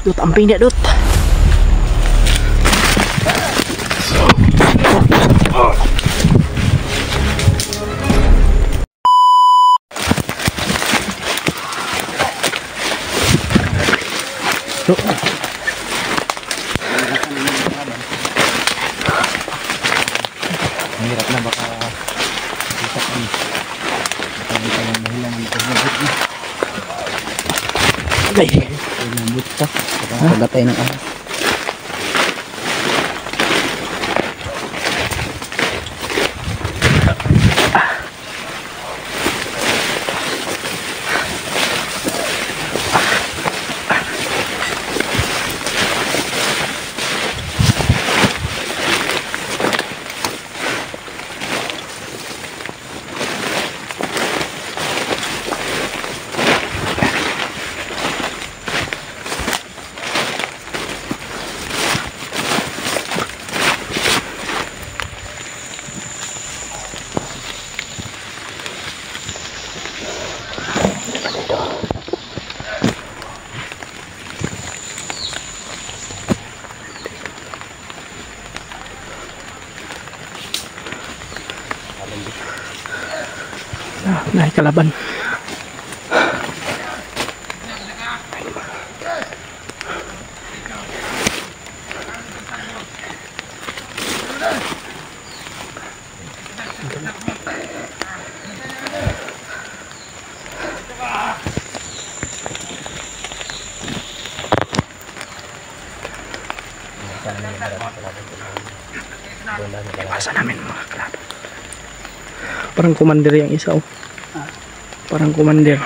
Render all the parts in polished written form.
Dut, amping dia, Dut. Dut. Mahirap na baka isak ni. Baka di ka lang mahilang ang pagbabot ni. Ay. Pagbabot ka. Baka pagatay ng ahas. Naik kalaban. Iwasan namin mga kalaban. Parang commander yang isa, oh. Parang commander.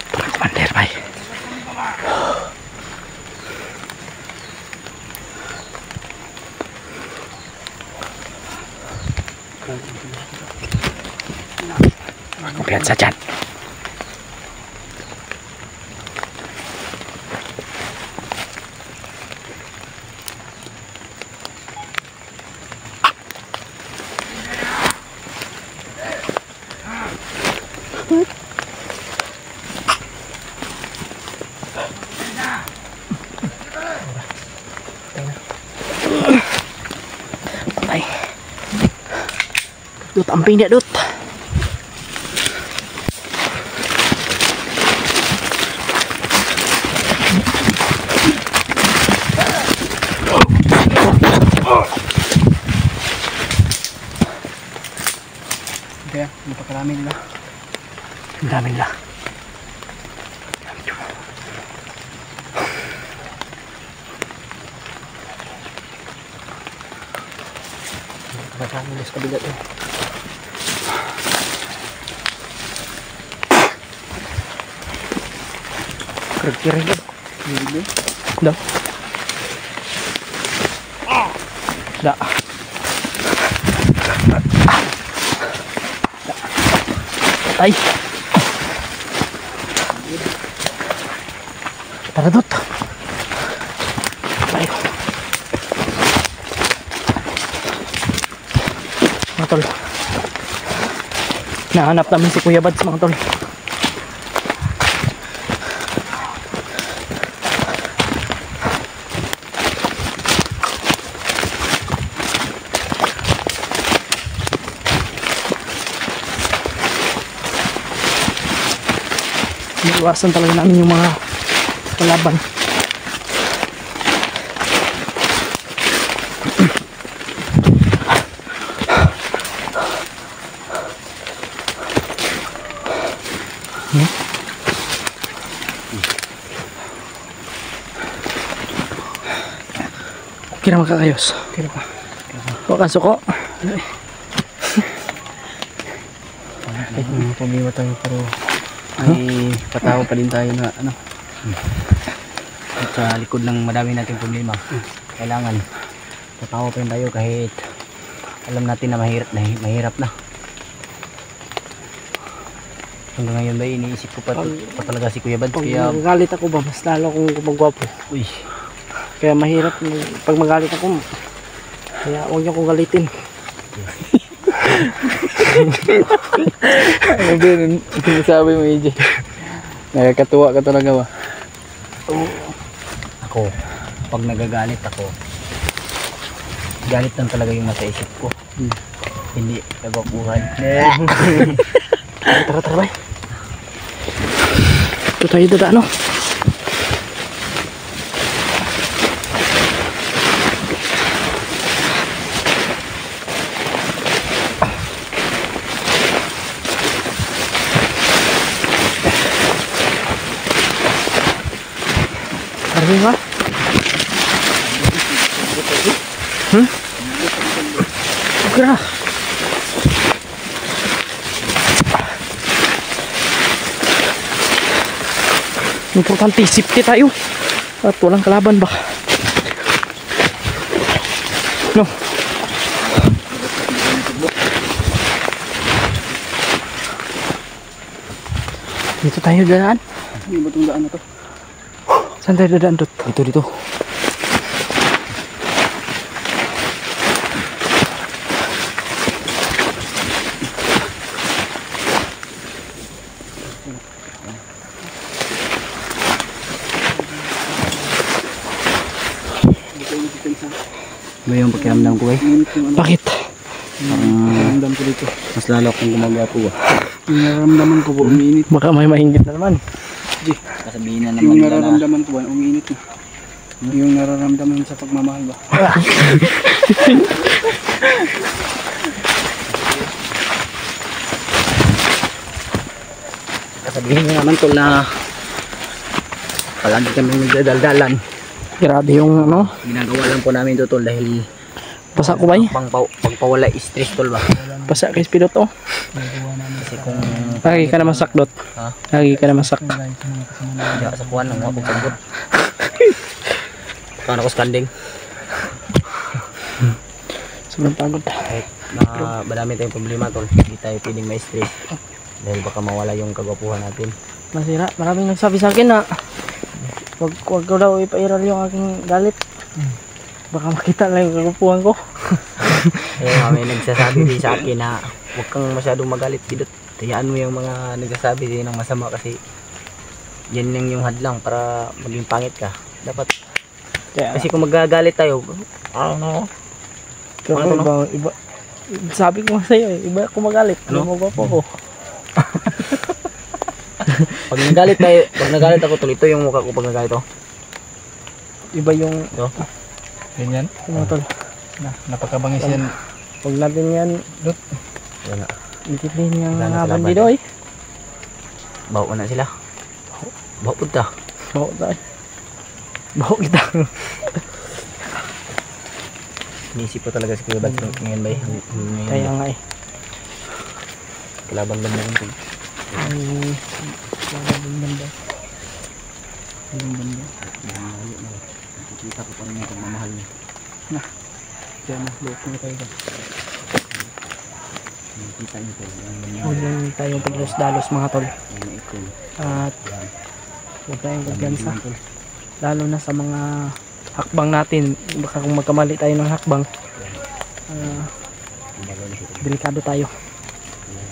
Parang commander, bay. Kumpiyansa dyan. Patay. Dut, amping dia, Dut. Kaya, napakarami nila. Ang dami nila. Napakarami nila sa kabila doon. Kira-kira yun. Hindi. Da. Da. Patay. Tara, Dut. Patay ko. Mga tol. Nahanap namin si Kuya Bads, mga tol. Iwasan talaga namin yung mga kalaban. Kira makakayos. Kira pa. Huwag kang suko. Kahit mga pumiwa tayo pero may patao pa din tayo na ano. At sa likod ng madami nating problema. Kailangan patao pa rin tayo kahit alam natin na mahirap na. Hanggang ngayon ba iniisip ko pa talaga si Kuya Bad. Pag Kaya magalit ako ba, mas lalo akong gumagwapo. uy, Kaya mahirap pag magalit ako. Kaya huwag niyo akong galitin. Ano din, sinasabi mo, AJ? Nakakatuwa ka talaga ba? Ako, pag nagagalit ako, galit lang talaga yung nasa isip ko. Hindi nagwapuhan. Tara, tara, bay. Ito tayo dadaan, no? Arvin ba? Okay na. Importante, safety tayo. At walang kalaban ba? No. Dito tayo dadaan. Hindi ba itong daan na to? Saan tayo dadaan, Dot? Dito. Ba yung pakiramdam ko, eh? Bakit? Pakiramdam ko dito. Mas lalo akong gumagawa po, ah. Yung nararamdaman ko po, umiinit. Baka may mahingit na naman. Kasabihin na naman Yung nila na nararamdaman ko ba, umiinit na. Yung nararamdaman sa pagmamahal ba? kasabihin na naman tol na palagi kami nagdadaldalan. Grabe yung ano. Ginagawa lang po namin ito tol dahil Basa ko ba eh? pagpawala stress tol ba? Basa kay Speedo to. Kasi kung Lagi ka na masak, Dot. ha? Lagi ka na masak. Diya sa kuwan ng mga pagsabot. Kaya ako skanding. Sobrang pagod. Kahit na madami tayong problema tol, hindi tayo pwedeng ma-stress. Dahil baka mawala yung kagwapuhan natin. Masira. Maraming nagsabi sa akin na wag ko daw ipairal yung aking galit. Baka makita lang yung kagupuhan ko. Kaya may nagsasabi din sa akin na huwag kang masyadong magalit Pidot. Tayaan mo yung mga nagsasabi din ng masama kasi yan lang yung hadlang para maging pangit ka. Dapat Kaya, kasi kung magagalit tayo, ano? iba. Sabi ko sa iyo, iba ako magalit. Ano? Ano mo po ko? Pag nagalit ako tuloy, ito yung mukha ko pag nagalit ako. Iba yung Ito. Ganyan. ano tol. Napakabangis yan. Huwag natin yan, Dot. Wala. Ikitin yung Wala na mga kalaban. bandido eh. Bawa na sila. Bawa punta. Baho tayo. Baho kita. Inisip ko talaga si Kuya Bads ngayon ba eh. Kaya nga eh. Kalaban lang naman ko. Ay, wala din banda. Yung banda. Nakikita ko pa rin yung pagmamahal niya. Kaya loko na tayo. Nakikita niyo po. Huwag lang tayong paglos-dalos mga tol. Yung ikon. At huwag tayong paggansa. Lalo na sa mga hakbang natin. Baka kung magkamali tayo ng hakbang, delikado tayo.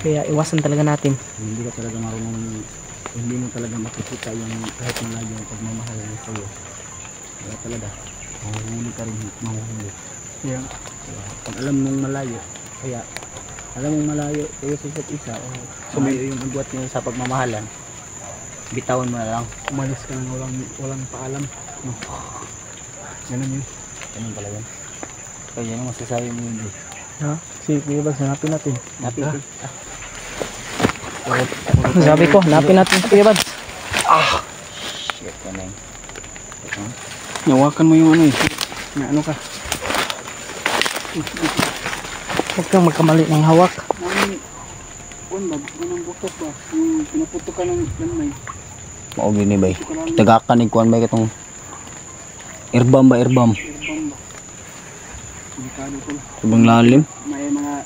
Kaya iwasan talaga natin. Hindi ka talaga marunong, hindi mo talaga makikita yung kahit malayo yung pagmamahal mo sa'yo. Kaya talaga, mahuhuli ka rin, mahuhuli. Yeah. Kaya, pag alam mong malayo, kaya alam mong malayo kayo sa isa't isa, o sumayo yung agwat niyo sa pagmamahalan, bitawan mo na lang. Umalis ka nang walang paalam. No. Ganun yun. Ganun pala yun. Kaya yan ang masasabi mo yun eh. Ha? Si Kuya Bads, hanapin natin. Napit eh. Sabi ko, hanapin natin si Kuya Bads. Shit ka na yun. Nawakan mo yung ano eh. Na ano ka. Huwag kang magkamali ng hawak. Kuan ba? Anong butok ba? Yung pinaputok ka ng lanmay. Maugin ni bay. Tagakan ni kuan bay katong Airbomb ba airbomb? Irbang ba? Delikado ko lang. Sobrang lalim. May mga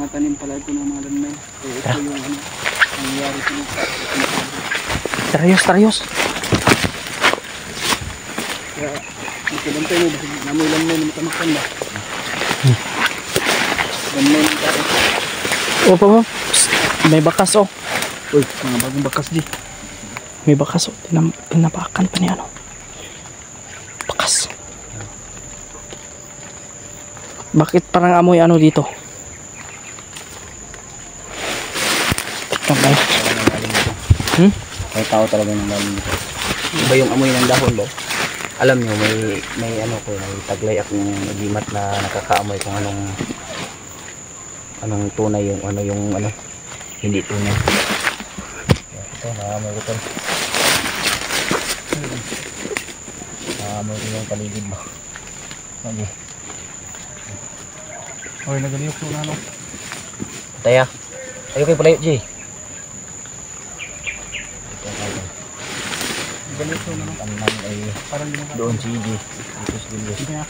tanim pala ito ng mga lanmay. So ito yung ano. Nangyayari sa mga. Taryos. Kaya, magkabantay mo. Namoy lanmay na matamakan ba? Ganun yung tao. O pa mo. Psst, may bakas oh. Uy, mga bagong bakas di. May bakas oh. Tinapakan pa niya ano. Bakas. Bakit parang amoy ano dito? Okay. Hmm? May tao talaga nang galing dito. Iba yung amoy ng dahon ba? Alam nyo, may ano ko, may taglay akong nagimat na nakakaamoy kung anong tunay yung ano hindi tunay. Ito, nakaamoy ko ito. Nakaamoy ko yung paligid ba? Lagi. Uy, nagaliyok ko na ano. Taya, ayaw kayo palayo, G. Nagaliyok ko na ano. Ang namin ay Parang di mo ka. doon si G. Dito si Julius. Sige na.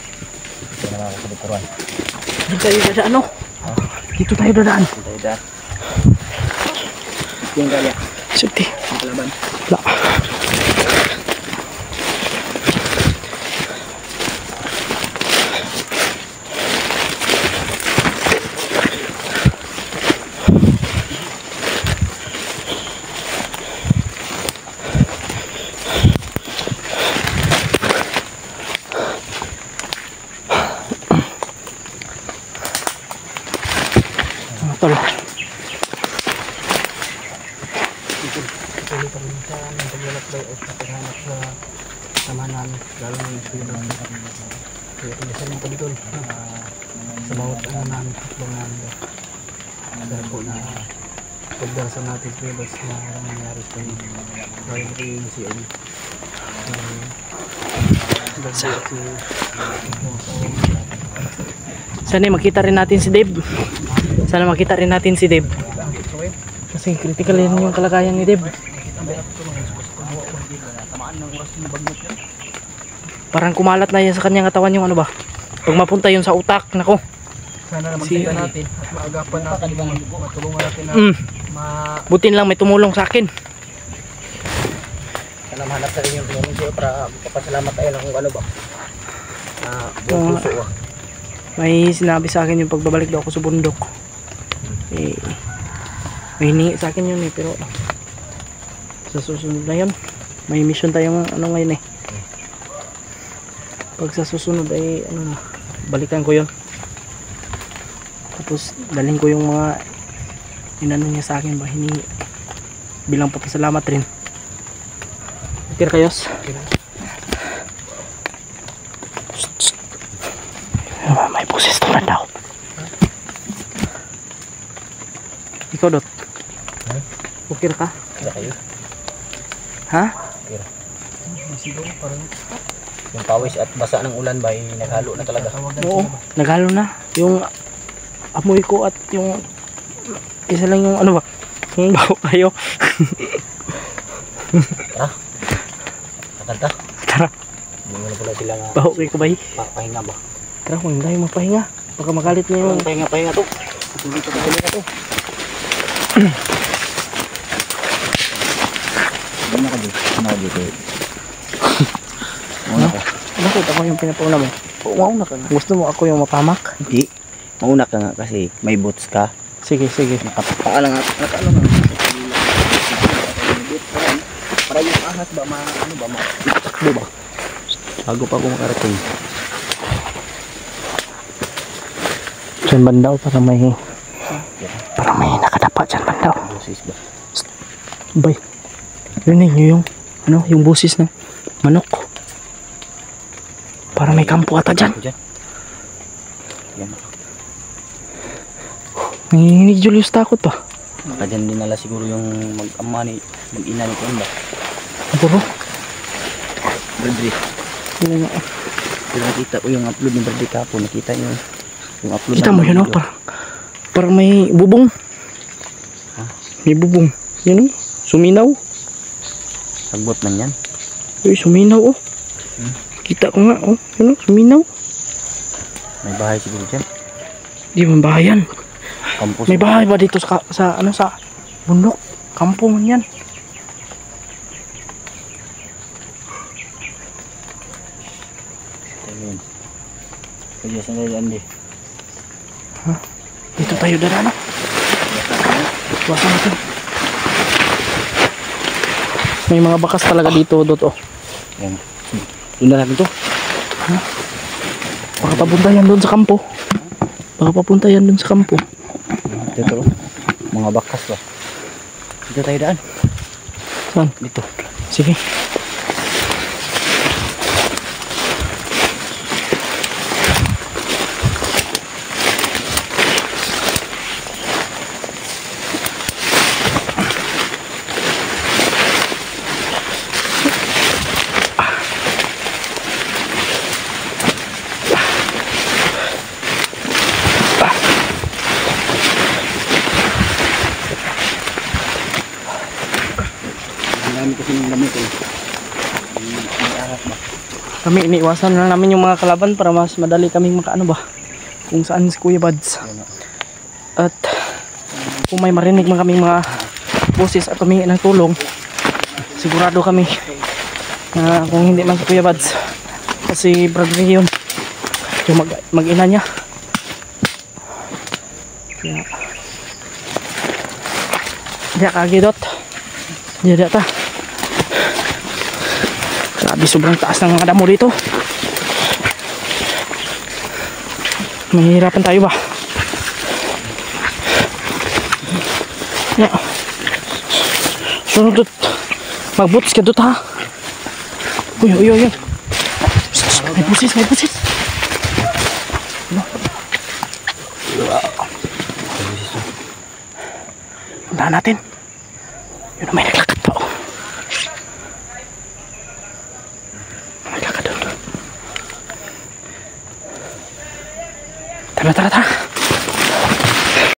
Ito na ako sa likuran. Dito tayo dadaan oh. Dito tayo dadaan. Tayo da. Yung gaya. Safety. Ang kalaban. Wala. Tol. Patuloy pa rin sa ng paglalakbay o sa paghanap sa samahan lalo na yung sila ng kaya pinasarin ko dito sa bawat ano namin takbong namin dahil po na pagdarasan natin prebas na nangyari sa inyo gaya ko yung si Eli Sana makita rin natin si Dave. Sana makita rin natin si Dave. Kasi critical yun yung kalagayan ni Dave. Parang kumalat na yan sa kanyang katawan yung ano ba. Pag mapunta yun sa utak, nako. sana na Si- magkita natin at maagapan natin matulungan natin na Butin lang may tumulong sa akin. Sana mahanap sa inyo yung tumulong sa'yo para papasalamat tayo lang kung ano ba. Buong Oo. puso ah. May sinabi sa akin yung pagbabalik daw ako sa bundok. Eh, may hiningi sa akin yun eh, pero sa susunod na yun. May mission tayong ano ngayon eh. Pag sa susunod ay ano na, balikan ko yun. Tapos dalhin ko yung mga inano niya sa akin ba hiningi. Bilang papasalamat rin. Okay kayos? May busis naman daw. Ikaw Dot? Okay ka? Kaya kayo. Ha? masigaw parang Yung pawis at basa ng ulan ba ay naghalo na talaga. tawagan Oo, sila ba? naghalo na. Yung amoy ko at yung isa lang yung ano ba? Yung baho kayo. Nakanta. Tara, Hindi mo na pala sila nga baho kayo kubay. pahinga ba. Tara, huwag tayo magpahinga. Baka magalit niya yung... Pahinga to. Patuloy na to. Ano ka dito? Ano ka dito? Mauna ka. Bakit ako yung pinapauna mo? Mauna ka nga. Gusto mo ako yung mapamak? Hindi. Mauna ka nga kasi may boots ka. Sige, sige. Nakapaalang nga. Nakaano nga. Para yung ahas ba ano ba takbo ba? Bago pa ako makarating. Diyan bandaw para may nakadapa dyan bandaw. Busis ba? Bay, rinig nyo yung ano, yung busis ng manok. Para may kampo ata dyan. Diyan. Yan. Nanginginig Julius, takot pa. Baka dyan dinala siguro yung mag-ama ni mag-ina ni Kuya. Puro. Bradley. Yung, Pero nakita ko yung upload ni Bradley kahapon. Nakita niyo yung upload. kita mo yun, oh, parang may bubong. Ha? May bubong. Yun, oh, suminaw. Sagbot man yan. Uy, suminaw, oh. Kita ko nga, oh. Yun, oh, suminaw. May bahay siguro dyan. Di man bahayan. Campus. May bahay ba dito sa ano, sa bundok? Kampo man yan. Ayun. Kaya saan na yan di? Ha? Dito tayo dala, no? Iwasan natin. May mga bakas talaga dito, Dot, oh. Yan. Doon na natin to. Baka papunta yan doon sa kampo. Baka papunta yan doon sa kampo. Dito, mga bakas ba. Dito tayo daan. Saan? Dito. Sige. Marami kasi ng lamit eh. May ahas ba? Kami iniiwasan lang namin yung mga kalaban para mas madali kaming makaano ba kung saan si Kuya Buds. At kung may marinig man kaming mga boses at humingi ng tulong, sigurado kami na kung hindi man si Kuya Buds kasi brother yun yung mag-ina niya. Kaya diya kagidot diya ta. Grabe, sobrang taas ng mga damo dito. Mahihirapan tayo ba? Yeah. Sunod dot. Mag-boots ka dot ha. Uy, uy, uy. May busis, may busis. Puntahan natin. Yun na, may naglakad pa oh. Tara, tara, tara.